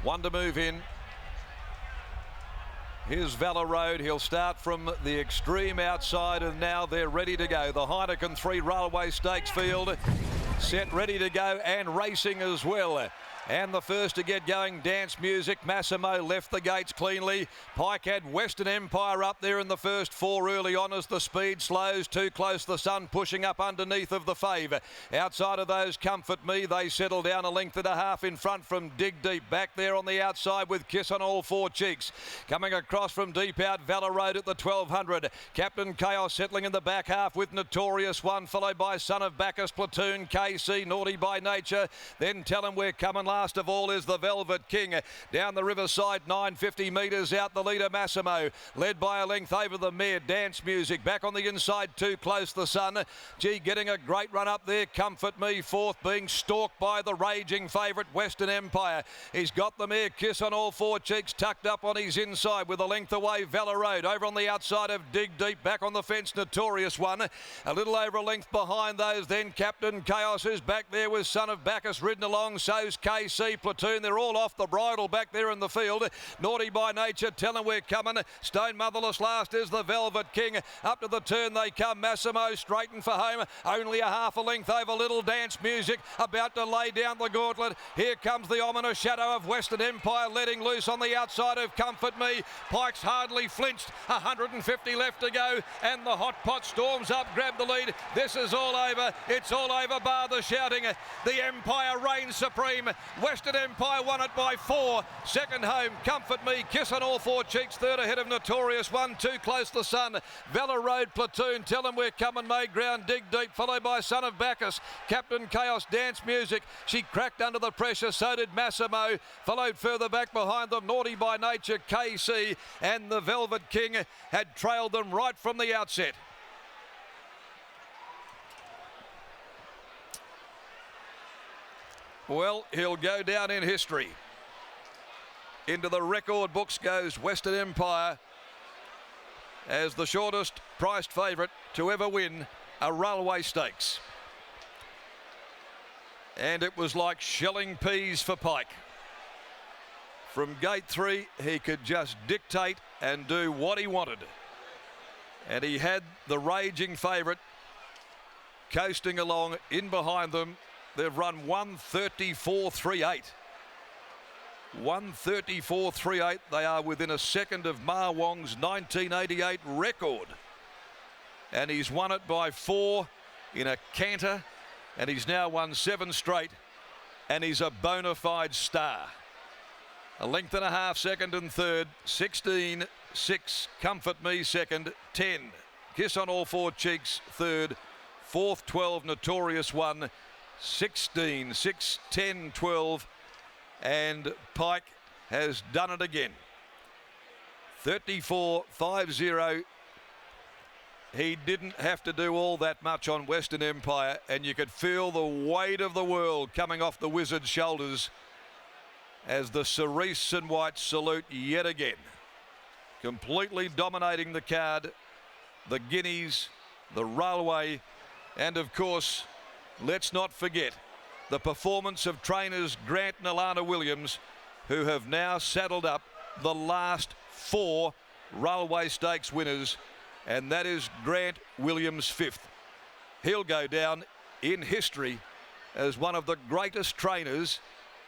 One to move in. Here's Valor Road. He'll start from the extreme outside, and now they're ready to go. The Heineken 3 Railway Stakes field set, ready to go, and racing as well. And the first to get going, Dance Music. Massimo left the gates cleanly. Pike had Western Empire up there in the first 4 early on as the speed slows. Too close, the sun pushing up underneath of the fave. Outside of those, Comfort Me, they settle down a length and a half in front from Dig Deep. Back there on the outside with Kiss on All Four Cheeks. Coming across from deep out, Valor Road at the 1200. Captain Chaos settling in the back half with Notorious One, followed by Son of Bacchus, Platoon, KC, Naughty by Nature. Then Tell 'Em We're Coming. Last of all is the Velvet King. Down the riverside, 950 metres out, the leader Massimo, led by a length over the mare Dance Music. Back on the inside, too close, the sun. Gee, getting a great run up there, Comfort Me. Fourth being stalked by the raging favourite Western Empire. He's got the mare Kiss on All Four Cheeks tucked up on his inside with a length away, Valor Road. Over on the outside of Dig Deep, back on the fence, Notorious One. A little over a length behind those, then Captain Chaos, who's back there with Son of Bacchus ridden along. So's KC, Platoon. They're all off the bridle back there in the field. Naughty by Nature, Tell 'Em We're Coming. Stone Motherless last is the Velvet King. Up to the turn they come. Massimo straightened for home. Only a half a length over Little Dance Music. About to lay down the gauntlet. Here comes the ominous shadow of Western Empire letting loose on the outside of Comfort Me. Pike's hardly flinched. 150 left to go. And the hot pot storms up. Grab the lead. This is all over. It's all over bar the shouting. The Empire reigns supreme. Western Empire won it by 4. Second home, Comfort Me, Kiss on All Four Cheeks. Third ahead of Notorious One. Too close, the sun. Valor Road, Platoon. Tell 'Em We're Coming, made ground. Dig Deep, followed by Son of Bacchus. Captain Chaos, Dance Music. She cracked under the pressure. So did Massimo. Followed further back behind them, Naughty by Nature, KC. And the Velvet King had trailed them right from the outset. Well, he'll go down in history. Into the record books goes Western Empire as the shortest priced favourite to ever win a railway stakes. And it was like shelling peas for Pike. From gate 3, he could just dictate and do what he wanted. And he had the raging favourite coasting along in behind them. They've run 1:34.38. 1:34.38. They are within a second of Ma Wong's 1988 record. And he's won it by 4 in a canter. And he's now won 7 straight. And he's a bona fide star. A length and a half second and third. 16.6. Comfort Me second. 10. Kiss on All Four Cheeks third. Fourth 12. Notorious One. 16, 6, 10, 12, and Pike has done it again. 34.50. He didn't have to do all that much on Western Empire, and you could feel the weight of the world coming off the Wizard's shoulders as the Cerise and White salute yet again. Completely dominating the card, the Guineas, the Railway, and of course, let's not forget the performance of trainers Grant and Alana Williams, who have now saddled up the last 4 Railway Stakes winners, and that is Grant Williams' 5th. He'll go down in history as one of the greatest trainers,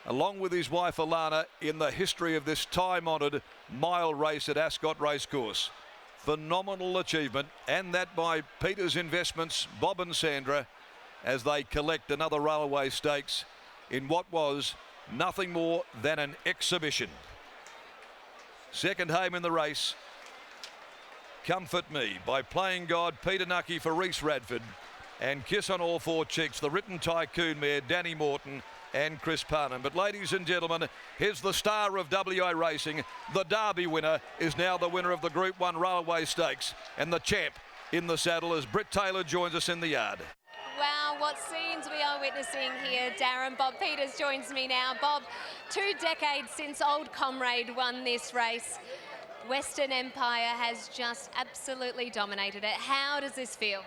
along with his wife Alana, in the history of this time-honoured mile race at Ascot Racecourse. Phenomenal achievement, and that by Peter's Investments, Bob and Sandra, as they collect another Railway Stakes in what was nothing more than an exhibition. Second home in the race, Comfort Me by Playing God, Peter Nucky for Reese Radford, and Kiss on All Four Cheeks, the written tycoon mare, Danny Morton and Chris Parnham. But ladies and gentlemen, here's the star of WA racing. The Derby winner is now the winner of the Group 1 Railway Stakes, and the champ in the saddle as Britt Taylor joins us in the yard. Wow, what scenes we are witnessing here, Darren. Bob Peters joins me now. Bob, 2 decades since Old Comrade won this race. Western Empire has just absolutely dominated it. How does this feel?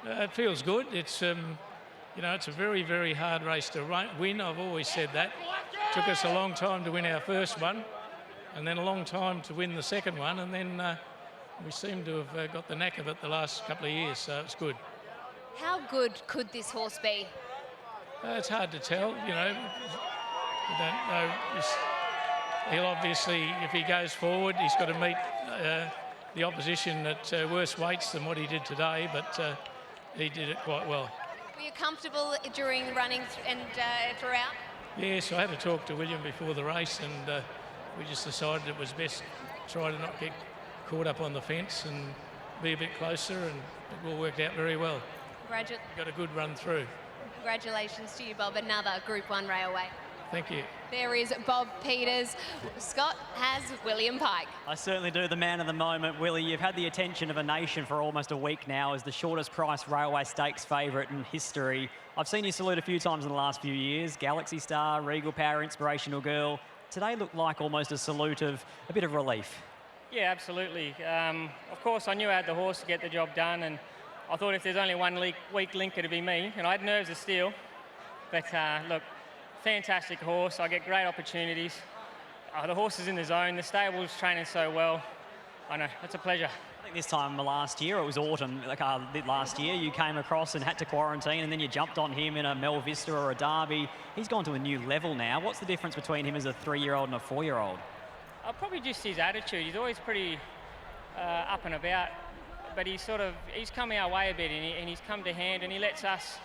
It feels good. It's You know, it's a very, very hard race to win. I've always said that. Took us a long time to win our first one, and then a long time to win the second one, and then we seem to have got the knack of it the last couple of years, so it's good. How good could this horse be? It's hard to tell, you know. We don't know. He'll obviously, if he goes forward, he's got to meet the opposition at worse weights than what he did today, but he did it quite well. Were you comfortable during running and throughout? Yes, I had a talk to William before the race, and we just decided it was best to try to not get caught up on the fence and be a bit closer, and it all worked out very well. Got a good run through. Congratulations to you, Bob. Another Group 1 railway. Thank you. There is Bob Peters. Scott has William Pike. I certainly do. The man of the moment. Willie, you've had the attention of a nation for almost a week now as the shortest price railway stakes favourite in history. I've seen you salute a few times in the last few years. Galaxy Star, Regal Power, Inspirational Girl. Today looked like almost a salute of a bit of relief. Yeah, absolutely. Of course, I knew I had the horse to get the job done, and I thought if there's only one weak link, it'd be me. And I had nerves of steel. But look, fantastic horse. I get great opportunities. The horse is in the zone. The stable's training so well. I know, it's a pleasure. I think this time last year, it was autumn, last year, you came across and had to quarantine, and then you jumped on him in a Mel Vista or a Derby. He's gone to a new level now. What's the difference between him as a 3-year-old and a 4-year-old? Probably just his attitude. He's always pretty up and about, but he's come our way a bit, and he's come to hand, and he lets us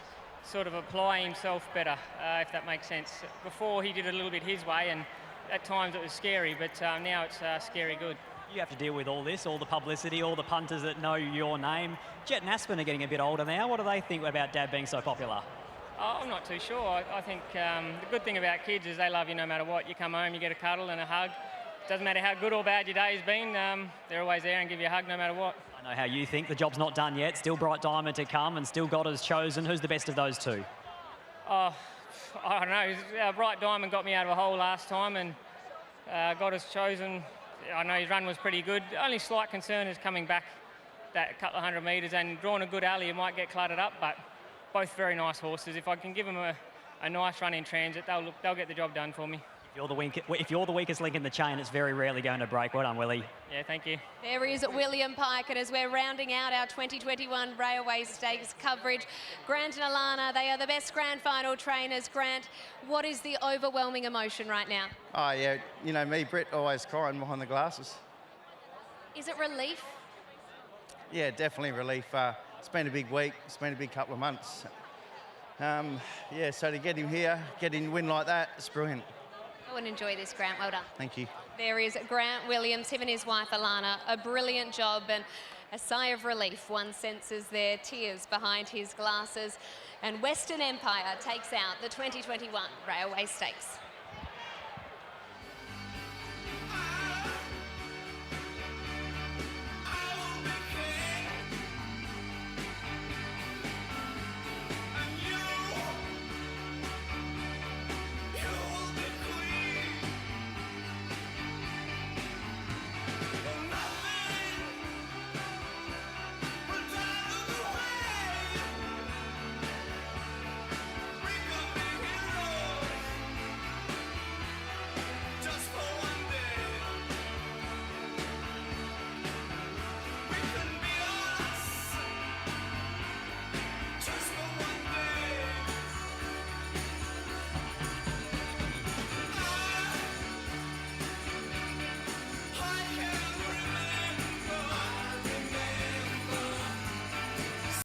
sort of apply himself better, if that makes sense. Before he did it a little bit his way, and at times it was scary, but now it's scary good. You have to deal with all this, all the publicity, all the punters that know your name. Jet and Aspen are getting a bit older now. What do they think about Dad being so popular? I'm not too sure. I think the good thing about kids is they love you no matter what. You come home, you get a cuddle and a hug. Doesn't matter how good or bad your day's been, they're always there and give you a hug no matter what. I know how you think. The job's not done yet. Still Bright Diamond to come, and still God has chosen. Who's the best of those two? Oh, I don't know. Bright Diamond got me out of a hole last time, and God has chosen. I know his run was pretty good. The only slight concern is coming back that couple of 100 metres and drawing a good alley, it might get cluttered up, but both very nice horses. If I can give them a nice run in transit, they'll get the job done for me. If you're the weakest link in the chain, it's very rarely going to break. Well done, Willie. Yeah, thank you. There is William Pike, and as we're rounding out our 2021 Railway Stakes coverage, Grant and Alana, they are the best grand final trainers. Grant, what is the overwhelming emotion right now? Oh, yeah, you know me, Britt, always crying behind the glasses. Is it relief? Yeah, definitely relief. It's been a big week. It's been a big couple of months. Yeah, so to get him here, get him to win like that, it's brilliant. Go and enjoy this, Grant. Well done. Thank you. There is Grant Williams, him and his wife Alana, a brilliant job and a sigh of relief. One senses their tears behind his glasses. And Western Empire takes out the 2021 Railway Stakes.